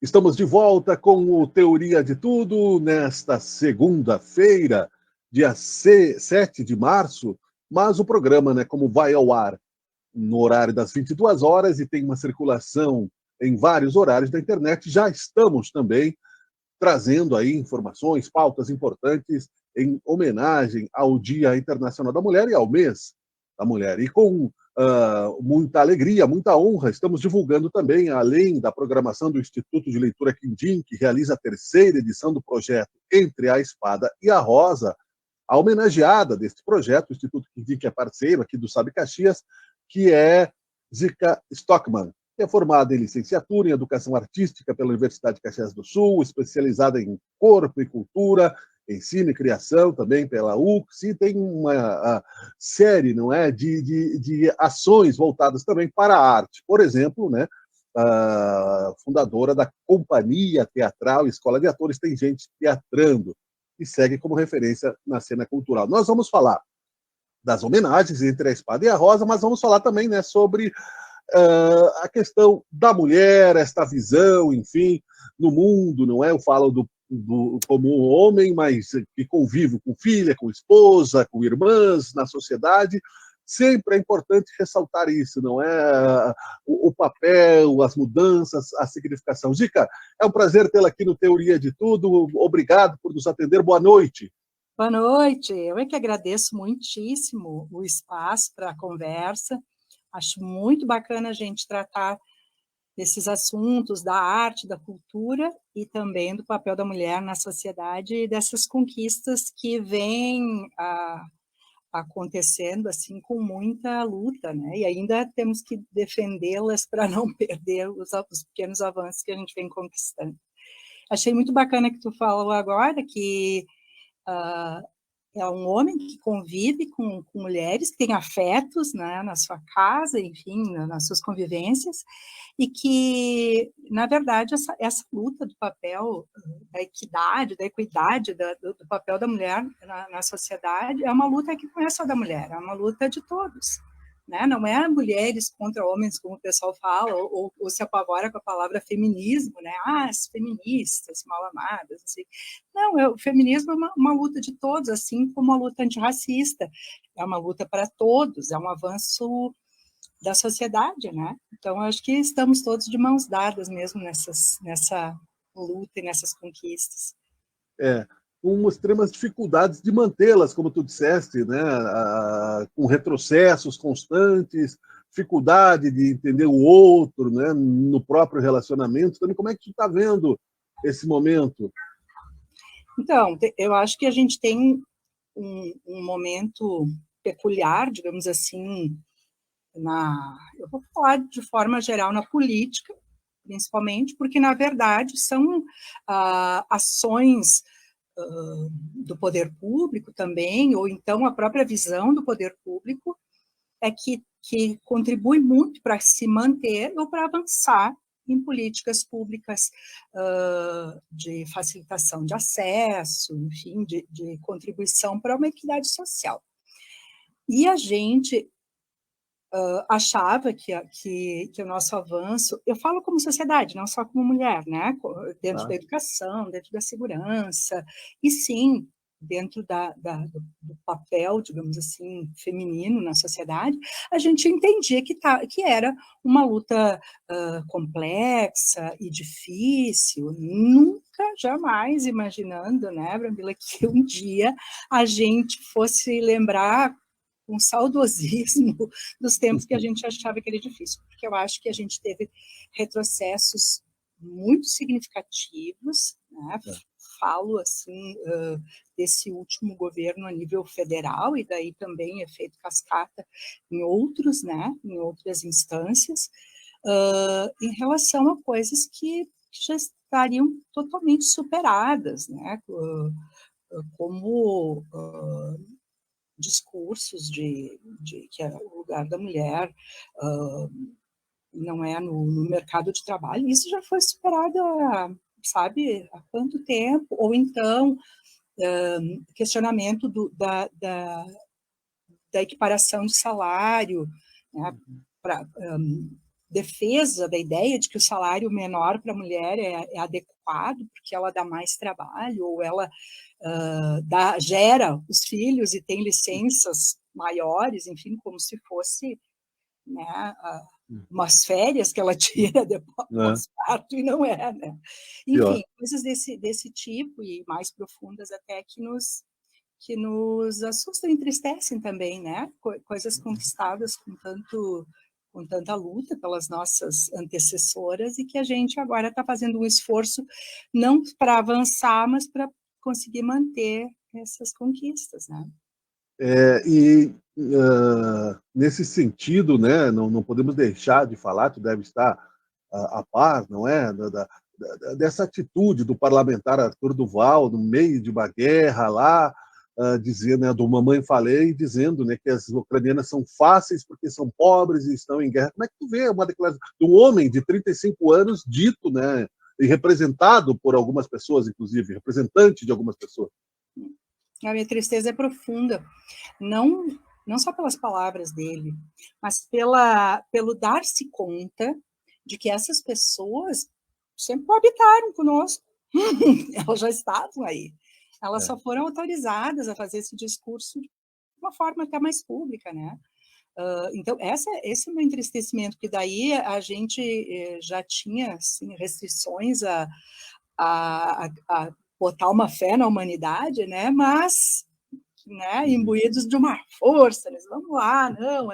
Estamos de volta com o Teoria de Tudo nesta segunda-feira, dia 7 de março, mas o programa, como vai ao ar no horário das 22 horas e tem uma circulação em vários horários da internet, já estamos também trazendo aí informações, pautas importantes em homenagem ao Dia Internacional da Mulher e ao mês da mulher. E com muita alegria, muita honra, estamos divulgando também, além da programação do Instituto de Leitura Quindim, que realiza a terceira edição do projeto Entre a Espada e a Rosa, a homenageada deste projeto, o Instituto Quindim, que é parceiro aqui do Sabe Caxias, que é Zica Stockman, que é formada em licenciatura em Educação Artística pela Universidade de Caxias do Sul, especializada em Corpo e Cultura, Ensino e Criação também pela UX, e tem uma série, não é, de ações voltadas também para a arte. Por exemplo, a fundadora da Companhia Teatral Escola de Atores Tem Gente Teatrando, e segue como referência na cena cultural. Nós vamos falar das homenagens Entre a Espada e a Rosa, mas vamos falar também sobre a questão da mulher, esta visão, enfim, no mundo, não é? Eu falo como um homem, mas que convive com filha, com esposa, com irmãs na sociedade. Sempre é importante ressaltar isso, não é? O papel, as mudanças, a significação. Zica, é um prazer tê-la aqui no Teoria de Tudo. Obrigado por nos atender. Boa noite. Boa noite. Eu é que agradeço muitíssimo o espaço para a conversa. Acho muito bacana a gente tratar desses assuntos da arte, da cultura e também do papel da mulher na sociedade e dessas conquistas que vêm acontecendo assim com muita luta, né? E ainda temos que defendê-las para não perder os pequenos avanços que a gente vem conquistando. Achei muito bacana que tu falou agora que é um homem que convive com mulheres, que tem afetos, né, na sua casa, enfim, nas suas convivências, e que, na verdade, essa luta do papel da equidade, da equidade, do papel da mulher na sociedade, é uma luta que não é só da mulher, é uma luta de todos. Né? Não é mulheres contra homens, como o pessoal fala, ou se apavora com a palavra feminismo, né? As feministas, mal amadas, assim. Não, o feminismo é uma luta de todos, assim como a luta antirracista. É uma luta para todos, é um avanço da sociedade, né? Então, eu acho que estamos todos de mãos dadas mesmo nessa luta e nessas conquistas. Com extremas dificuldades de mantê-las, como tu disseste, com retrocessos constantes, dificuldade de entender o outro, no próprio relacionamento. Também, como é que tu está vendo esse momento? Então, eu acho que a gente tem um momento peculiar, digamos assim, eu vou falar de forma geral na política, principalmente, porque, na verdade, são ações do poder público também, ou então a própria visão do poder público, que contribui muito para se manter ou para avançar em políticas públicas de facilitação de acesso, enfim, de contribuição para uma equidade social. E a gente achava que o nosso avanço, eu falo como sociedade, não só como mulher, né? Dentro da educação, dentro da segurança, e sim, dentro do papel, digamos assim, feminino na sociedade, a gente entendia que era uma luta complexa e difícil, nunca, jamais imaginando, né, Brambila, que um dia a gente fosse lembrar com saudosismo dos tempos que a gente achava que era difícil, porque eu acho que a gente teve retrocessos muito significativos, né? Falo assim desse último governo a nível federal e daí também efeito cascata em outros, né? Em outras instâncias, em relação a coisas que já estariam totalmente superadas, né? Como discursos de que o lugar da mulher não é no mercado de trabalho, isso já foi superado há quanto tempo? Ou então, questionamento da equiparação de salário, né, defesa da ideia de que o salário menor para a mulher é adequado, porque ela dá mais trabalho, ou ela gera os filhos e tem licenças maiores, enfim, como se fosse, né, umas férias que ela tira depois do pós-parto, e não é, né? Enfim, coisas desse tipo, e mais profundas até, que nos assustam e entristecem também, né? Coisas conquistadas com tanta luta pelas nossas antecessoras, e que a gente agora está fazendo um esforço não para avançar, mas para conseguir manter essas conquistas, né? Nesse sentido, né, não podemos deixar de falar, tu deve estar a par, não é, dessa atitude do parlamentar Arthur Duval, no meio de uma guerra lá, dizendo, né, do Mamãe Falei, dizendo, né, que as ucranianas são fáceis porque são pobres e estão em guerra. Como é que tu vê uma declaração de um homem de 35 anos dito, né, e representado por algumas pessoas, inclusive, representante de algumas pessoas? A minha tristeza é profunda, não só pelas palavras dele, mas pelo dar-se conta de que essas pessoas sempre habitaram conosco, elas já estavam aí, elas só foram autorizadas a fazer esse discurso de uma forma até mais pública, né? Então, esse é o meu entristecimento, que daí a gente já tinha assim, restrições a botar uma fé na humanidade, né? Mas, né, imbuídos de uma força, eles, vamos lá, não.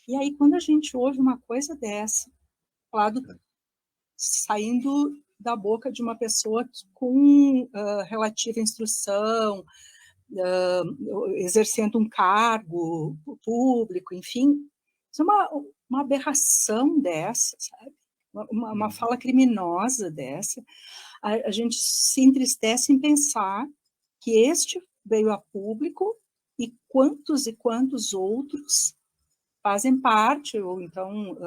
E aí, quando a gente ouve uma coisa dessa, saindo da boca de uma pessoa com relativa instrução, exercendo um cargo público, enfim, isso é uma aberração dessa, sabe? Uma fala criminosa dessa, a gente se entristece em pensar que este veio a público e quantos outros fazem parte, ou então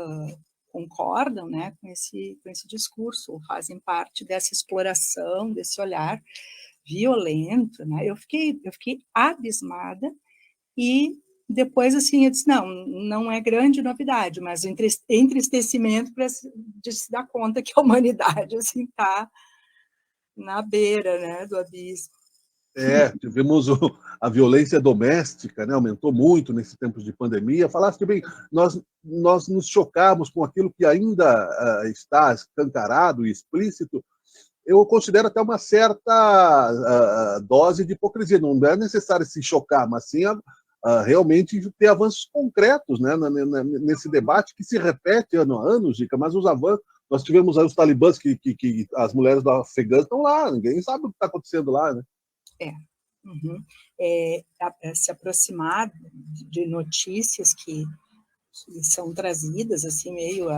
concordam, né, com esse discurso, ou fazem parte dessa exploração, desse olhar violento, né? Eu fiquei abismada, e depois, assim, eu disse, não é grande novidade, mas o entristecimento de se dar conta que a humanidade, assim, está na beira, né, do abismo. Tivemos a violência doméstica, né, aumentou muito nesse tempo de pandemia. Falaste bem, nós nos chocamos com aquilo que ainda está escancarado e explícito. Eu considero até uma certa dose de hipocrisia. Não é necessário se chocar, mas sim realmente ter avanços concretos, né, nesse debate que se repete ano a ano, Gica, mas os avanços. Nós tivemos aí os talibãs que as mulheres do Afeganistão estão lá, ninguém sabe o que está acontecendo lá, né? Se aproximar de notícias que são trazidas assim meio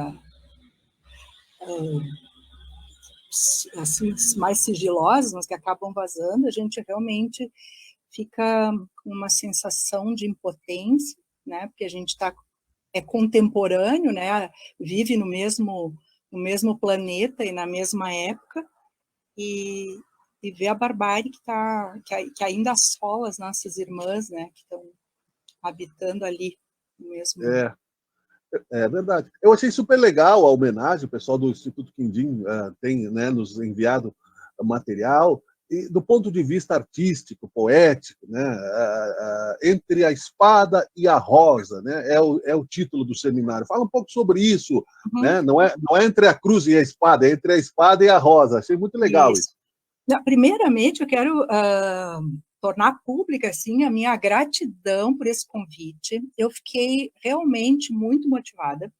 assim, mais sigilosas, mas que acabam vazando, a gente realmente fica com uma sensação de impotência, né? Porque a gente é contemporâneo, né? Vive no mesmo planeta e na mesma época, e ver a barbárie que ainda assola as nossas irmãs, né, que estão habitando ali no mesmo. É verdade. Eu achei super legal a homenagem, o pessoal do Instituto Quindim tem, né, nos enviado material, e do ponto de vista artístico, poético, né, Entre a Espada e a Rosa, né, é o título do seminário. Fala um pouco sobre isso, né? Não é entre a cruz e a espada, é entre a espada e a rosa. Achei muito legal isso. Primeiramente, eu quero tornar pública assim, a minha gratidão por esse convite. Eu fiquei realmente muito motivada.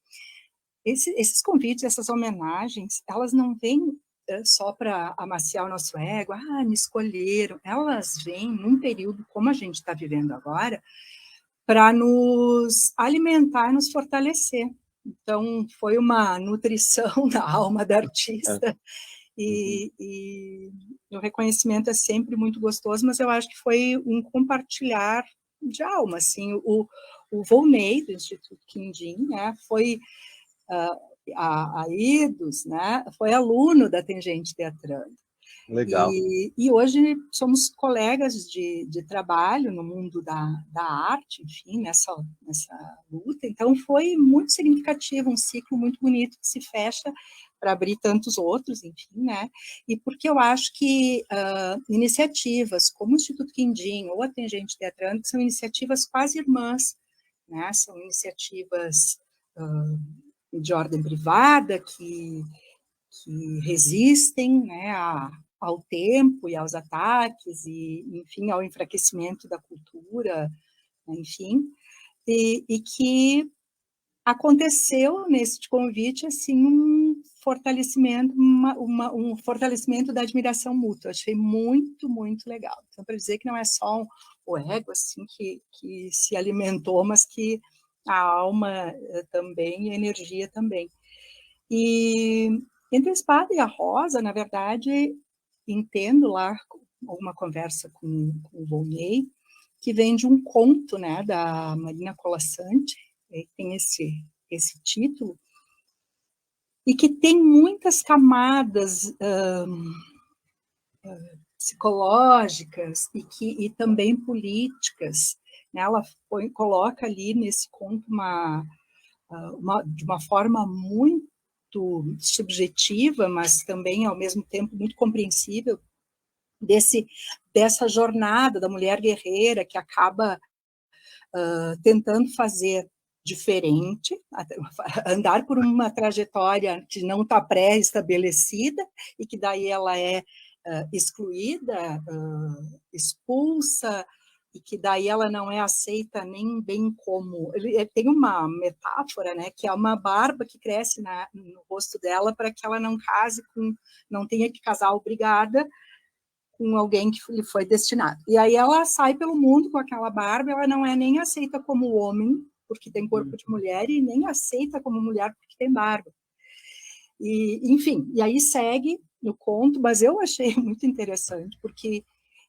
Esses convites, essas homenagens, elas não vêm só para amaciar o nosso ego, me escolheram. Elas vêm num período como a gente está vivendo agora, para nos alimentar, nos fortalecer. Então, foi uma nutrição da alma da artista, e o reconhecimento é sempre muito gostoso, mas eu acho que foi um compartilhar de alma, assim. O Volney, do Instituto Quindim, né, foi a Idos, né, foi aluno da Tangente Teatrando. Legal. E hoje somos colegas de trabalho no mundo da arte, enfim, nessa luta. Então, foi muito significativo, um ciclo muito bonito que se fecha para abrir tantos outros, enfim, né? E porque eu acho que iniciativas como o Instituto Quindim ou a Tangente Teatrando são iniciativas quase irmãs, né? São iniciativas de ordem privada que resistem, né, ao tempo e aos ataques e, enfim, ao enfraquecimento da cultura, enfim, e que aconteceu nesse convite assim um fortalecimento, um fortalecimento da admiração mútua. Achei muito, muito legal. Então, para dizer que não é só o ego assim que se alimentou, mas que a alma também e a energia também. E entre a espada e a rosa, na verdade, entendo lá uma conversa com o Volney, que vem de um conto, né, da Marina Colasanti, que tem esse título, e que tem muitas camadas psicológicas e também políticas. Né? Ela coloca ali nesse conto de uma forma muito subjetiva, mas também, ao mesmo tempo, muito compreensível, dessa jornada da mulher guerreira que acaba tentando fazer diferente, andar por uma trajetória que não está pré-estabelecida e que daí ela é excluída, expulsa, e que daí ela não é aceita nem bem como... Tem uma metáfora, né, que é uma barba que cresce no rosto dela para que ela não case não tenha que casar obrigada com alguém que lhe foi destinado. E aí ela sai pelo mundo com aquela barba, ela não é nem aceita como homem, porque tem corpo de mulher, e nem aceita como mulher, porque tem barba. E, enfim, e aí segue no conto, mas eu achei muito interessante, porque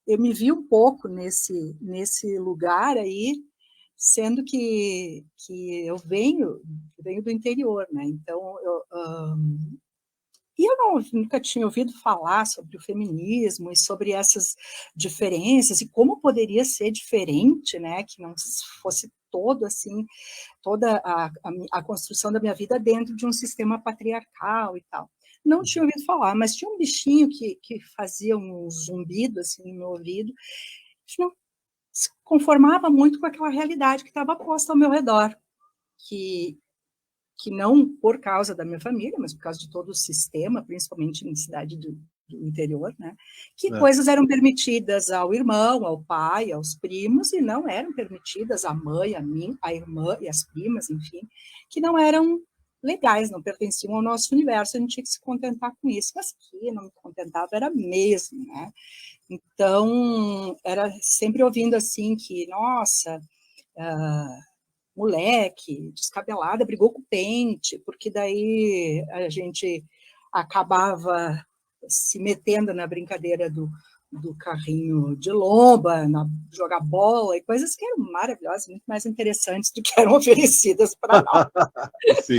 eu me vi um pouco nesse lugar aí, sendo que eu venho do interior, né? Então, e eu nunca tinha ouvido falar sobre o feminismo e sobre essas diferenças e como poderia ser diferente, né? Que não fosse todo assim, toda a construção da minha vida dentro de um sistema patriarcal e tal. Não tinha ouvido falar, mas tinha um bichinho que fazia um zumbido assim no meu ouvido, que não se conformava muito com aquela realidade que estava posta ao meu redor, que não por causa da minha família, mas por causa de todo o sistema, principalmente em cidade do interior, né? Que coisas eram permitidas ao irmão, ao pai, aos primos, e não eram permitidas à mãe, a mim, a irmã e as primas, enfim, que não eram legais, não pertenciam ao nosso universo, a gente tinha que se contentar com isso, mas que não me contentava era mesmo, né? Então, era sempre ouvindo assim que, nossa, moleque, descabelada, brigou com o pente, porque daí a gente acabava se metendo na brincadeira do carrinho de lomba, jogar bola e coisas que eram maravilhosas, muito mais interessantes do que eram oferecidas para nós. Sim.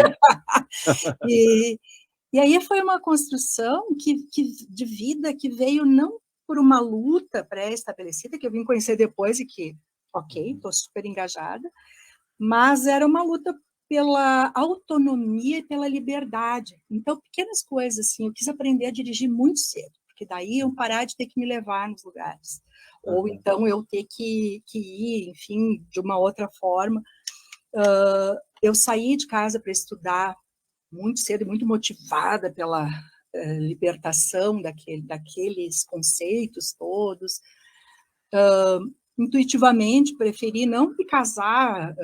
E aí foi uma construção de vida que veio não por uma luta pré-estabelecida, que eu vim conhecer depois e que, ok, estou super engajada, mas era uma luta pela autonomia e pela liberdade. Então, pequenas coisas, assim, eu quis aprender a dirigir muito cedo, porque daí iam parar de ter que me levar nos lugares. Ou então eu ter que ir, enfim, de uma outra forma. Eu saí de casa para estudar muito cedo, muito motivada pela libertação daqueles conceitos todos. Intuitivamente, preferi não me casar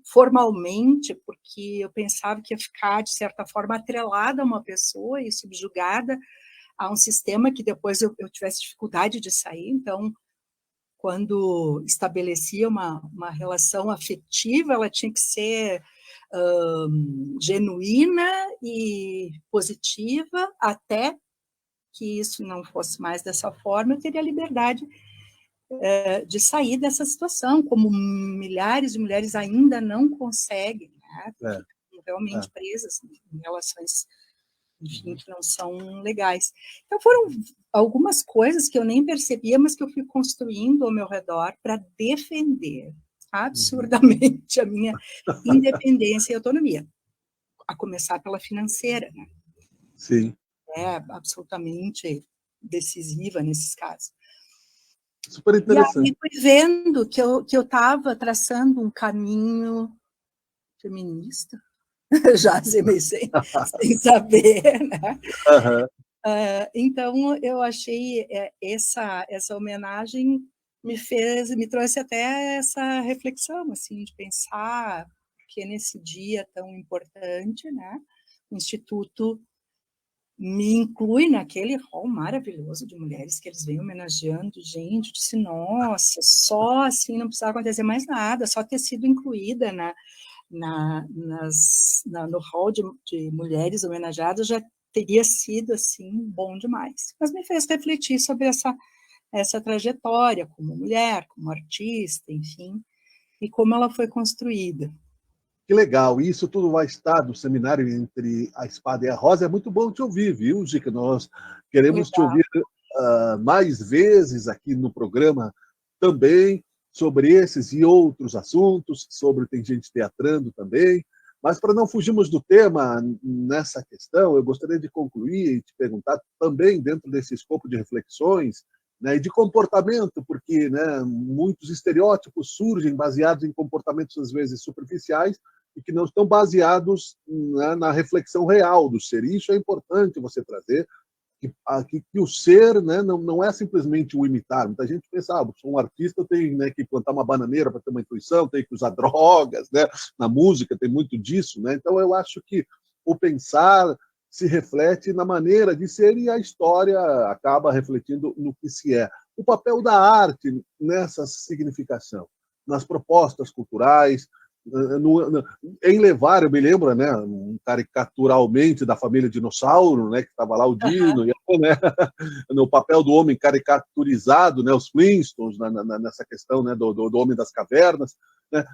formalmente, porque eu pensava que ia ficar, de certa forma, atrelada a uma pessoa e subjugada a um sistema que depois eu tivesse dificuldade de sair. Então, quando estabelecia uma relação afetiva, ela tinha que ser genuína e positiva, até que isso não fosse mais dessa forma, eu teria a liberdade de sair dessa situação, como milhares de mulheres ainda não conseguem, né? Ficam realmente presas em relações enfim, que não são legais. Então, foram algumas coisas que eu nem percebia, mas que eu fui construindo ao meu redor para defender absurdamente a minha independência e autonomia, a começar pela financeira, né? Sim. É absolutamente decisiva nesses casos. Super E aí interessante. fui vendo que eu estava traçando um caminho feminista, já meio sem saber, né? Uhum. Então, eu achei essa homenagem me trouxe até essa reflexão, assim, de pensar que nesse dia tão importante, né, o Instituto me inclui naquele rol maravilhoso de mulheres que eles vêm homenageando. Gente, eu disse, nossa, só assim não precisava acontecer mais nada, só ter sido incluída no hall de mulheres homenageadas já teria sido assim bom demais. Mas me fez refletir sobre essa trajetória como mulher, como artista, enfim, e como ela foi construída. Que legal, e isso tudo vai estar do seminário Entre a Espada e a Rosa. É muito bom te ouvir, viu, Gica? Nós queremos te Legal. ouvir mais vezes aqui no programa também, sobre esses e outros assuntos, tem gente teatrando também. Mas para não fugirmos do tema nessa questão, eu gostaria de concluir e te perguntar também, dentro desse escopo de reflexões, né, e de comportamento, porque, né, muitos estereótipos surgem baseados em comportamentos, às vezes, superficiais, e que não estão baseados, né, na reflexão real do ser. E isso é importante você trazer, que o ser, né, não é simplesmente o imitar. Muita gente pensa, sou um artista, eu tenho, né, que plantar uma bananeira para ter uma intuição, tenho que usar drogas, né? Na música tem muito disso, né? Então eu acho que o pensar se reflete na maneira de ser, e a história acaba refletindo no que se é. O papel da arte nessa significação, nas propostas culturais, em levar, eu me lembro, né, caricaturalmente, da família Dinossauro, né, que estava lá o Dino, né, no papel do homem caricaturizado, né, os Flintstones, nessa questão, né, do homem das cavernas, né,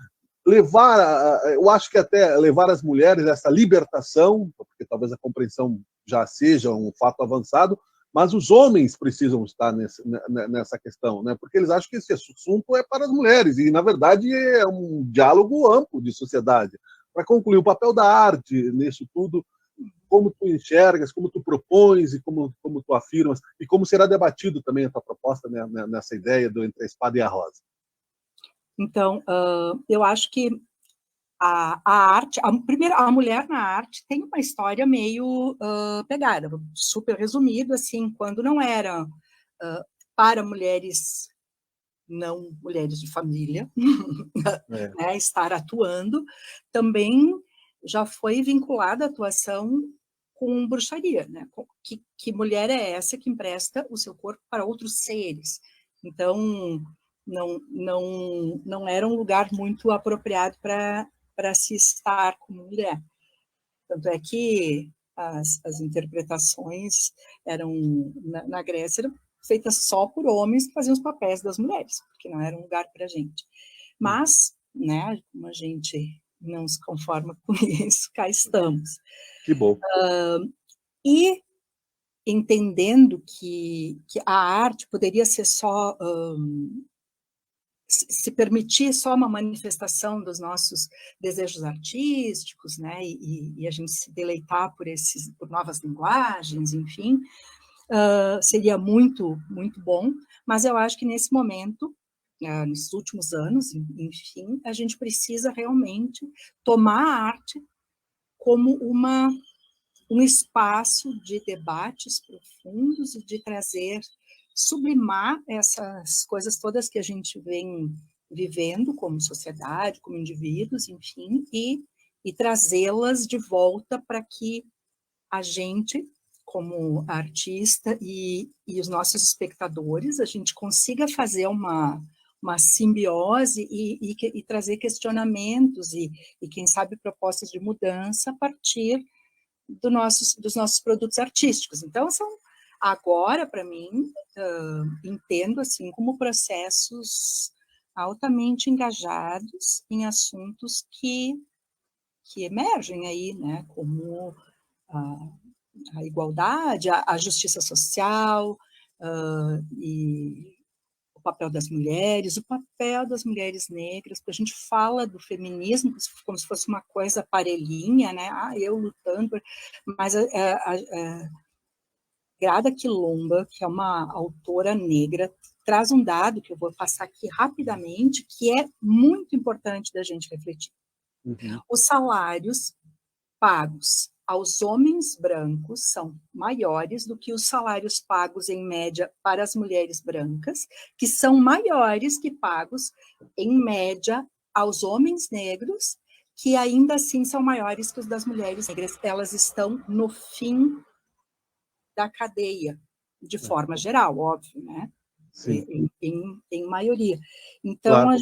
eu acho que até levar as mulheres a essa libertação, porque talvez a compreensão já seja um fato avançado, mas os homens precisam estar nessa questão, né? Porque eles acham que esse assunto é para as mulheres, e, na verdade, é um diálogo amplo de sociedade. Para concluir, o papel da arte nisso tudo, como tu enxergas, como tu propões e como tu afirmas, e como será debatido também a tua proposta, né, nessa ideia do Entre a Espada e a Rosa. Então, eu acho que a arte, primeiro, a mulher na arte tem uma história meio pegada, super resumido, assim, quando não era para mulheres, não mulheres de família, né, estar atuando, também já foi vinculada à atuação com bruxaria, né? Que mulher é essa que empresta o seu corpo para outros seres? Então, não era um lugar muito apropriado para se estar como mulher. Tanto é que as interpretações eram, na Grécia, eram feitas só por homens que faziam os papéis das mulheres, porque não era um lugar para a gente. Mas, né, como a gente não se conforma com isso, cá estamos. Que bom. E entendendo que a arte poderia ser só se permitir só uma manifestação dos nossos desejos artísticos, né, e a gente se deleitar por novas linguagens, enfim, seria muito, muito bom, mas eu acho que nesse momento, nesses últimos anos, enfim, a gente precisa realmente tomar a arte como um espaço de debates profundos e de sublimar essas coisas todas que a gente vem vivendo como sociedade, como indivíduos, enfim, e trazê-las de volta para que a gente, como artista e os nossos espectadores, a gente consiga fazer uma simbiose e trazer questionamentos e, quem sabe, propostas de mudança a partir dos nossos produtos artísticos. Então, agora, para mim, entendo assim como processos altamente engajados em assuntos que emergem aí, né, como a igualdade, a justiça social, e o papel das mulheres, o papel das mulheres negras, porque a gente fala do feminismo como se fosse uma coisa parelhinha, né? Eu lutando, mas Grada Quilomba, que é uma autora negra, traz um dado que eu vou passar aqui rapidamente, que é muito importante da gente refletir. Uhum. Os salários pagos aos homens brancos são maiores do que os salários pagos, em média, para as mulheres brancas, que são maiores que pagos, em média, aos homens negros, que ainda assim são maiores que os das mulheres negras. Elas estão no fim da cadeia, de forma geral, óbvio, né? Em maioria. Então, claro.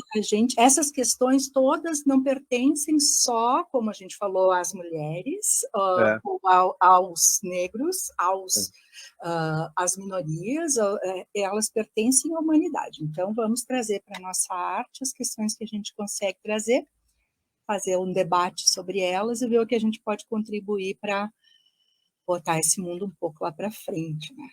essas questões todas não pertencem só, como a gente falou, às mulheres, ou aos negros, às minorias, elas pertencem à humanidade. Então, vamos trazer para a nossa arte as questões que a gente consegue trazer, fazer um debate sobre elas e ver o que a gente pode contribuir para botar esse mundo um pouco lá para frente, né?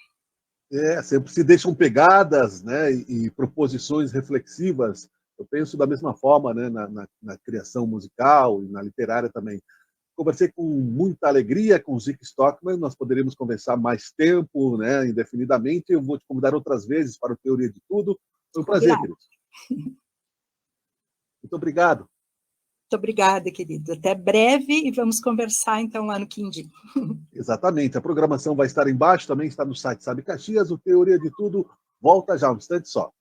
Sempre se deixam pegadas, né, e proposições reflexivas. Eu penso da mesma forma, né, na criação musical e na literária também. Conversei com muita alegria com o Zic Stockman, nós poderíamos conversar mais tempo, né, indefinidamente. Eu vou te convidar outras vezes para o Teoria de Tudo. Foi um prazer, querido. Muito obrigado. Muito obrigada, querido. Até breve e vamos conversar, então, lá no Quindim. Exatamente. A programação vai estar embaixo, também está no site Sabe Caxias. O Teoria de Tudo volta já um instante só.